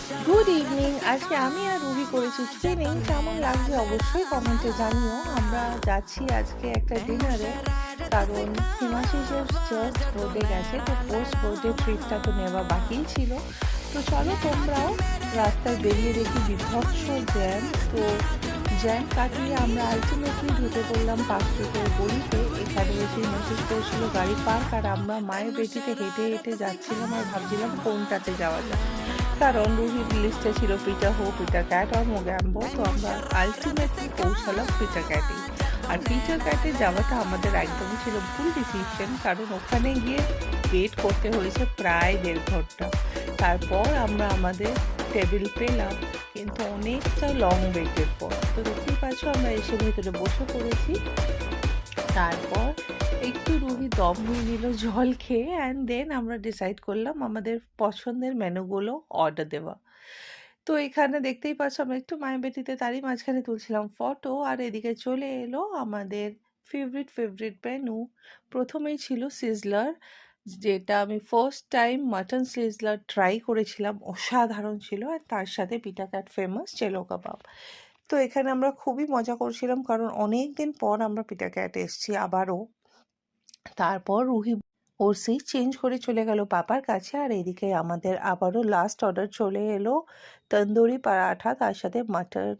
Good evening. আজকে আমি আর রুহি করেছি ট্রেনিং। কেমন লাগছে অবশ্যই কমেন্টে জানিও। আমরা যাচ্ছি আজকে একটা ডিনারে, কারণ হিমাশিসের জাস্ট বার্থডে গেছে, তো পোস্ট বার্থডে ট্রিপটা তো নেওয়া বাকিই ছিল। তো চলো তোমরাও। রাস্তায় বেরিয়ে দেখি বিভৎস জ্যাম। তো জ্যাম কাটিয়ে আমরা আলটিমেটলি ঢুকে পড়লাম পার্ক স্ট্রিটের গলিতে। এখানে এসে মেসেজ করেছিল গাড়ি পার্ক, আর আমরা মায়ের পেটিতে হেঁটে হেঁটে যাচ্ছিলাম আর ভাবছিলাম কোনটাতে যাওয়া যায়, কারণ রুহির লিস্টে ছিল পিটার হো, পিটার ক্যাট আর মোগ্যাম্বো। তো আমরা আলটিমেটলি পৌঁছালাম পিটার ক্যাটে। আর পিটার ক্যাটে যাওয়াটা আমাদের একদমই ছিল ভুল ডিসিশন, কারণ ওখানে গিয়ে ওয়েট করতে হয়েছে প্রায় 1.5 ঘন্টা। তারপর আমরা আমাদের টেবিল পেলাম, কিন্তু অনেকটা লং ওয়েটের পর। তো দেখতেই পাচ্ছ আমরা এসে ভেতরে বসে পড়েছি। তারপর একটু রুহি দম নিয়ে নিল জল খেয়ে, অ্যান্ড দেন আমরা ডিসাইড করলাম আমাদের পছন্দের মেনুগুলো অর্ডার দেওয়া। তো এখানে দেখতেই পাচ্ছ আমরা একটু মায়াবেটিতে তারই মাঝখানে তুলছিলাম ফটো, আর এদিকে চলে এলো আমাদের ফেভারিট মেনু। প্রথমেই ছিল সিজলার, যেটা আমি first time mutton sizzler try করেছিলাম, অসাধারণ ছিল। আর তার সাথে পিটা ক্যাট ফেমাস চেলো কাবাব। তো এখানে আমরা খুবই মজা করছিলাম, কারণ অনেক দিন পর আমরা পিটা ক্যাট এসেছি আবারও। তারপর রুহি ওর সিট চেঞ্জ করে চলে গেল পাপার কাছে, আর এদিকে আমাদের আবারও লাস্ট অর্ডার চলে এলো তন্দুরি পরাঠা, তার সাথে মাটন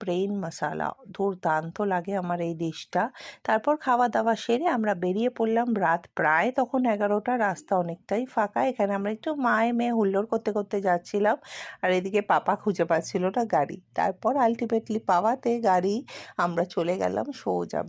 ব্রেন মশালা। দুর্দান্ত লাগে আমার এই ডিশটা। তারপর খাওয়া দাওয়া সেরে আমরা বেরিয়ে পড়লাম। রাত প্রায় তখন 11টা, রাস্তা অনেকটাই ফাঁকা। এখানে আমরা একটু মায়ে মেয়ে হুল্লোড় করতে করতে যাচ্ছিলাম, আর এদিকে পাপা খুঁজে পাচ্ছিল না গাড়ি। তারপর আলটিমেটলি পাওয়াতে গাড়ি আমরা চলে গেলাম সোজা